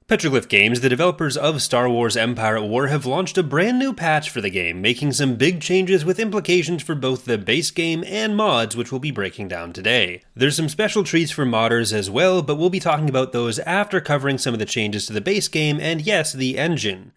Petroglyph Games, the developers of Star Wars Empire at War, have launched a brand new patch for the game, making some big changes with implications for both the base game and mods, which we'll be breaking down today. There's some special treats for modders as well, but we'll be talking about those after covering some of the changes to the base game and yes, the engine.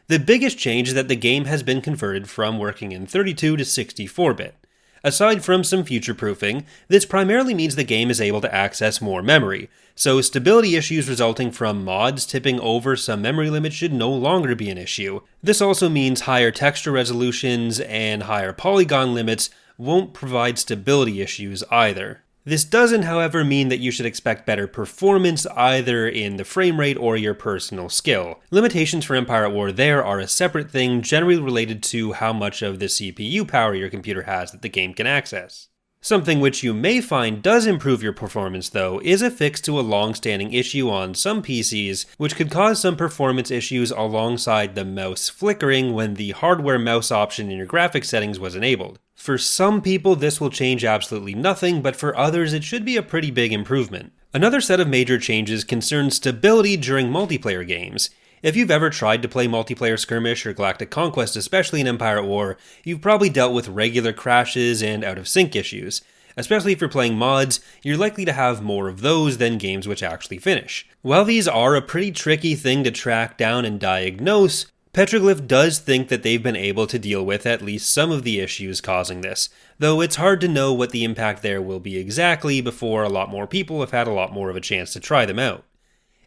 The biggest change is that the game has been converted from working in 32 to 64-bit. Aside from some future-proofing, this primarily means the game is able to access more memory, so stability issues resulting from mods tipping over some memory limits should no longer be an issue. This also means higher texture resolutions and higher polygon limits won't provide stability issues either. This doesn't, however, mean that you should expect better performance either in the frame rate or your personal skill. Limitations for Empire at War there are a separate thing, generally related to how much of the CPU power your computer has that the game can access. Something which you may find does improve your performance though is a fix to a long-standing issue on some PCs, which could cause some performance issues alongside the mouse flickering when the hardware mouse option in your graphics settings was enabled. For some people this will change absolutely nothing, but for others it should be a pretty big improvement. Another set of major changes concerns stability during multiplayer games. If you've ever tried to play multiplayer skirmish or Galactic Conquest, especially in Empire at War, you've probably dealt with regular crashes and out-of-sync issues. Especially if you're playing mods, you're likely to have more of those than games which actually finish. While these are a pretty tricky thing to track down and diagnose, Petroglyph does think that they've been able to deal with at least some of the issues causing this, though it's hard to know what the impact there will be exactly before a lot more people have had a lot more of a chance to try them out.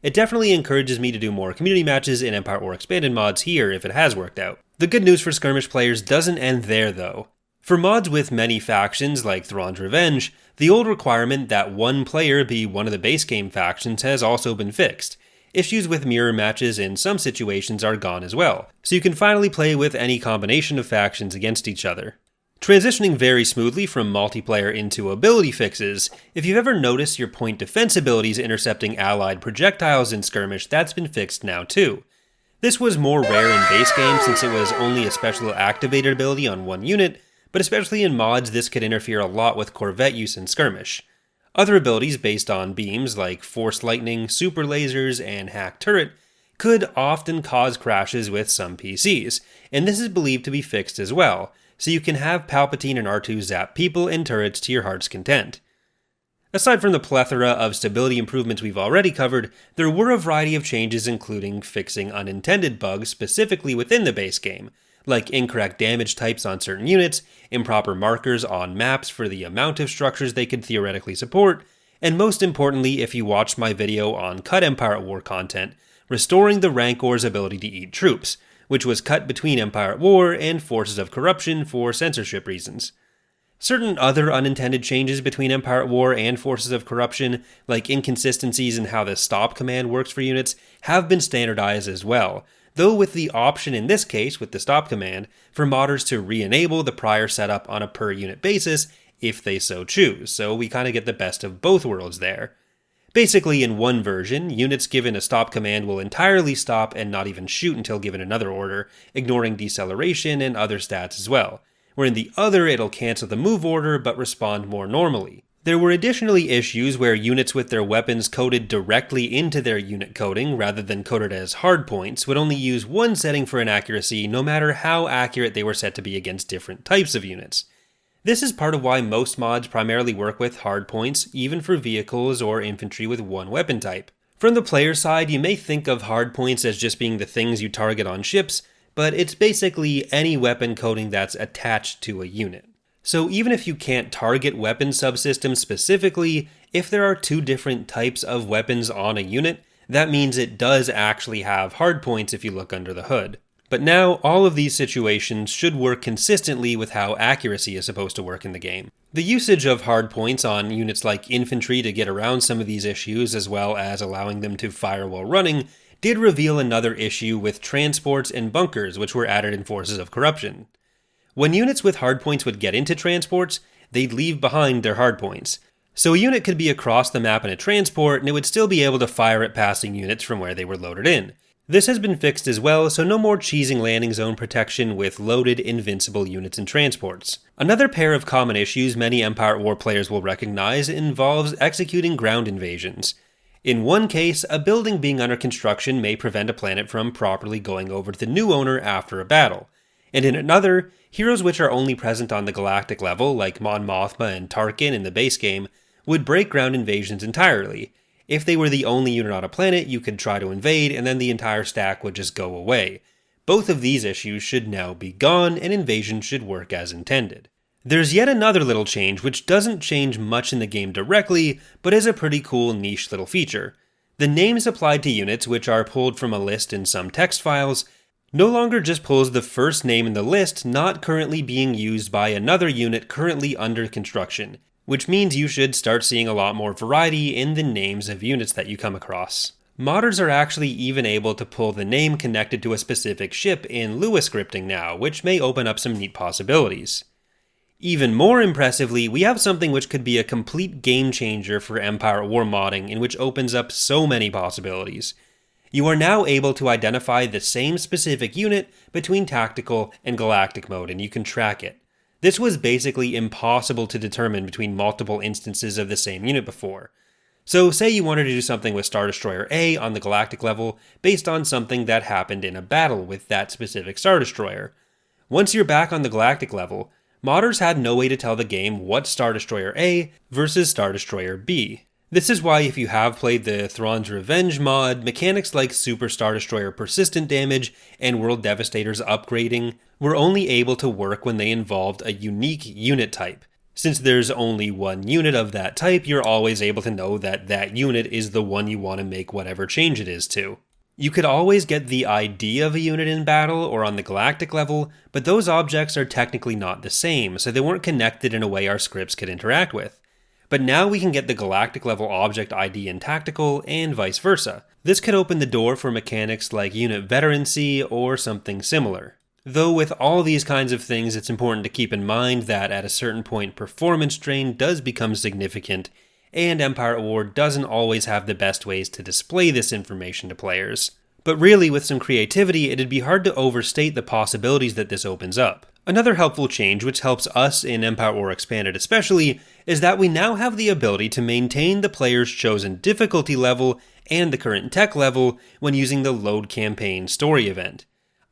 It definitely encourages me to do more community matches in Empire at War Expanded mods here if it has worked out. The good news for skirmish players doesn't end there though. For mods with many factions like Thrawn's Revenge, the old requirement that one player be one of the base game factions has also been fixed. Issues with mirror matches in some situations are gone as well, so you can finally play with any combination of factions against each other. Transitioning very smoothly from multiplayer into ability fixes, if you've ever noticed your point defense abilities intercepting allied projectiles in skirmish, that's been fixed now too. This was more rare in base game since it was only a special activated ability on one unit, but especially in mods this could interfere a lot with Corvette use in skirmish. Other abilities based on beams like Force Lightning, Super Lasers, and Hack Turret could often cause crashes with some PCs, and this is believed to be fixed as well, so you can have Palpatine and R2 zap people and turrets to your heart's content. Aside from the plethora of stability improvements we've already covered, there were a variety of changes including fixing unintended bugs specifically within the base game, like incorrect damage types on certain units, improper markers on maps for the amount of structures they could theoretically support, and most importantly, if you watched my video on cut Empire at War content, restoring the Rancor's ability to eat troops, which was cut between Empire at War and Forces of Corruption for censorship reasons. Certain other unintended changes between Empire at War and Forces of Corruption, like inconsistencies in how the stop command works for units, have been standardized as well, though with the option in this case, with the stop command, for modders to re-enable the prior setup on a per unit basis if they so choose, so we kinda get the best of both worlds there. Basically, in one version, units given a stop command will entirely stop and not even shoot until given another order, ignoring deceleration and other stats as well, where in the other it'll cancel the move order but respond more normally. There were additionally issues where units with their weapons coded directly into their unit coding rather than coded as hardpoints would only use one setting for inaccuracy no matter how accurate they were set to be against different types of units. This is part of why most mods primarily work with hardpoints, even for vehicles or infantry with one weapon type. From the player side, you may think of hardpoints as just being the things you target on ships, but it's basically any weapon coding that's attached to a unit. So even if you can't target weapon subsystems specifically, if there are two different types of weapons on a unit, that means it does actually have hardpoints if you look under the hood. But now, all of these situations should work consistently with how accuracy is supposed to work in the game. The usage of hardpoints on units like infantry to get around some of these issues, as well as allowing them to fire while running, did reveal another issue with transports and bunkers which were added in Forces of Corruption. When units with hardpoints would get into transports, they'd leave behind their hardpoints. So a unit could be across the map in a transport and it would still be able to fire at passing units from where they were loaded in. This has been fixed as well, so no more cheesing landing zone protection with loaded, invincible units and transports. Another pair of common issues many Empire at War players will recognize involves executing ground invasions. In one case, a building being under construction may prevent a planet from properly going over to the new owner after a battle. And in another, heroes which are only present on the galactic level, like Mon Mothma and Tarkin in the base game, would break ground invasions entirely. If they were the only unit on a planet, you could try to invade, and then the entire stack would just go away. Both of these issues should now be gone, and invasion should work as intended. There's yet another little change which doesn't change much in the game directly, but is a pretty cool niche little feature. The names applied to units, which are pulled from a list in some text files, no longer just pulls the first name in the list not currently being used by another unit currently under construction, which means you should start seeing a lot more variety in the names of units that you come across. Modders are actually even able to pull the name connected to a specific ship in Lua scripting now, which may open up some neat possibilities. Even more impressively, we have something which could be a complete game changer for Empire at War modding, and which opens up so many possibilities. You are now able to identify the same specific unit between tactical and galactic mode, and you can track it. This was basically impossible to determine between multiple instances of the same unit before. So say you wanted to do something with Star Destroyer A on the galactic level based on something that happened in a battle with that specific Star Destroyer. Once you're back on the galactic level, modders had no way to tell the game what Star Destroyer A versus Star Destroyer B. This is why if you have played the Thrawn's Revenge mod, mechanics like Super Star Destroyer persistent damage and World Devastator's upgrading were only able to work when they involved a unique unit type. Since there's only one unit of that type, you're always able to know that that unit is the one you want to make whatever change it is to. You could always get the ID of a unit in battle or on the galactic level, but those objects are technically not the same, so they weren't connected in a way our scripts could interact with. But now we can get the galactic level object ID in tactical, and vice versa. This could open the door for mechanics like unit veterancy or something similar. Though with all these kinds of things, it's important to keep in mind that at a certain point performance drain does become significant, and Empire at War doesn't always have the best ways to display this information to players. But really, with some creativity, it'd be hard to overstate the possibilities that this opens up. Another helpful change, which helps us in Empire at War Expanded especially, is that we now have the ability to maintain the player's chosen difficulty level and the current tech level when using the Load Campaign story event.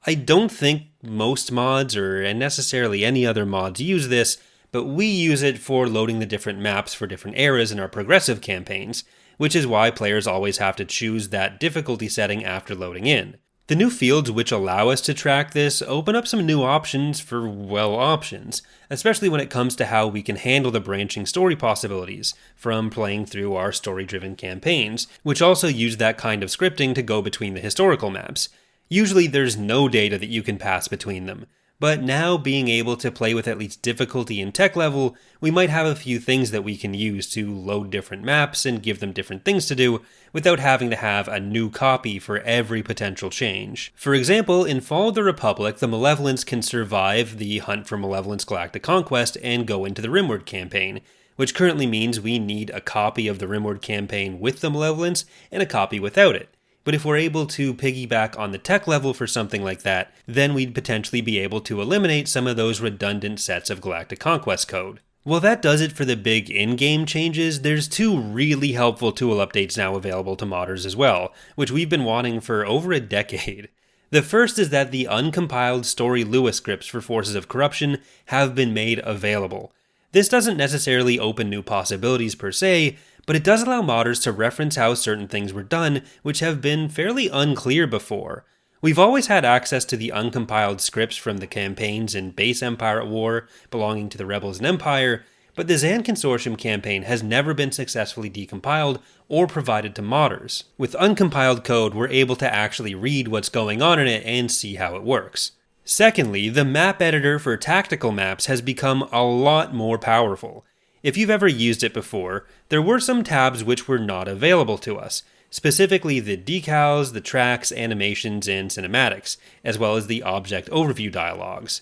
I don't think most mods, or necessarily any other mods, use this, but we use it for loading the different maps for different eras in our progressive campaigns, which is why players always have to choose that difficulty setting after loading in. The new fields which allow us to track this open up some new options for, well, options, especially when it comes to how we can handle the branching story possibilities from playing through our story-driven campaigns, which also use that kind of scripting to go between the historical maps. Usually there's no data that you can pass between them, but now being able to play with at least difficulty and tech level, we might have a few things that we can use to load different maps and give them different things to do without having to have a new copy for every potential change. For example, in Fall of the Republic, the Malevolence can survive the Hunt for Malevolence Galactic Conquest and go into the Rimward campaign, which currently means we need a copy of the Rimward campaign with the Malevolence and a copy without it. But if we're able to piggyback on the tech level for something like that, then we'd potentially be able to eliminate some of those redundant sets of Galactic Conquest code. Well, that does it for the big in-game changes. There's two really helpful tool updates now available to modders as well, which we've been wanting for over a decade. The first is that the uncompiled story Lua scripts for Forces of Corruption have been made available. This doesn't necessarily open new possibilities per se, but it does allow modders to reference how certain things were done, which have been fairly unclear before. We've always had access to the uncompiled scripts from the campaigns in base Empire at War belonging to the Rebels and Empire, but the Xan Consortium campaign has never been successfully decompiled or provided to modders. With uncompiled code, we're able to actually read what's going on in it and see how it works. Secondly, the map editor for tactical maps has become a lot more powerful. If you've ever used it before, there were some tabs which were not available to us, specifically the decals, the tracks, animations, and cinematics, as well as the object overview dialogues.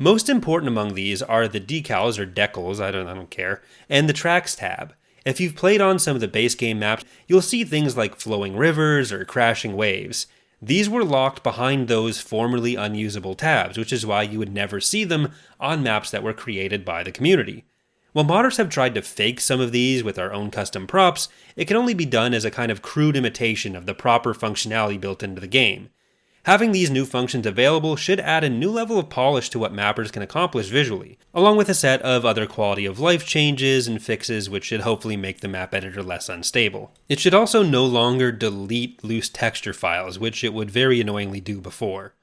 Most important among these are the decals or decals, I don't care, and the tracks tab. If you've played on some of the base game maps, you'll see things like flowing rivers or crashing waves. These were locked behind those formerly unusable tabs, which is why you would never see them on maps that were created by the community. While modders have tried to fake some of these with our own custom props, it can only be done as a kind of crude imitation of the proper functionality built into the game. Having these new functions available should add a new level of polish to what mappers can accomplish visually, along with a set of other quality of life changes and fixes which should hopefully make the map editor less unstable. It should also no longer delete loose texture files, which it would very annoyingly do before.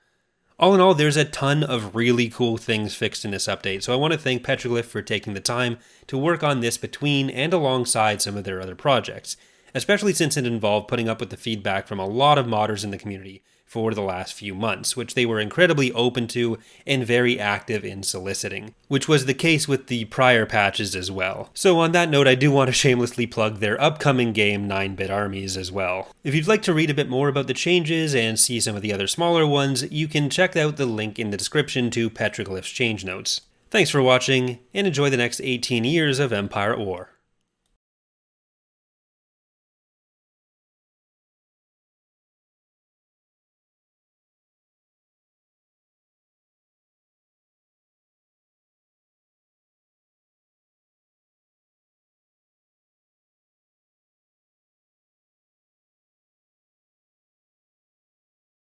All in all, there's a ton of really cool things fixed in this update, so I want to thank Petroglyph for taking the time to work on this between and alongside some of their other projects, especially since it involved putting up with the feedback from a lot of modders in the community for the last few months, which they were incredibly open to and very active in soliciting, which was the case with the prior patches as well. So on that note, I do want to shamelessly plug their upcoming game 9-Bit Armies as well. If you'd like to read a bit more about the changes and see some of the other smaller ones, you can check out the link in the description to Petroglyph's change notes. Thanks for watching, and enjoy the next 18 years of Empire at War.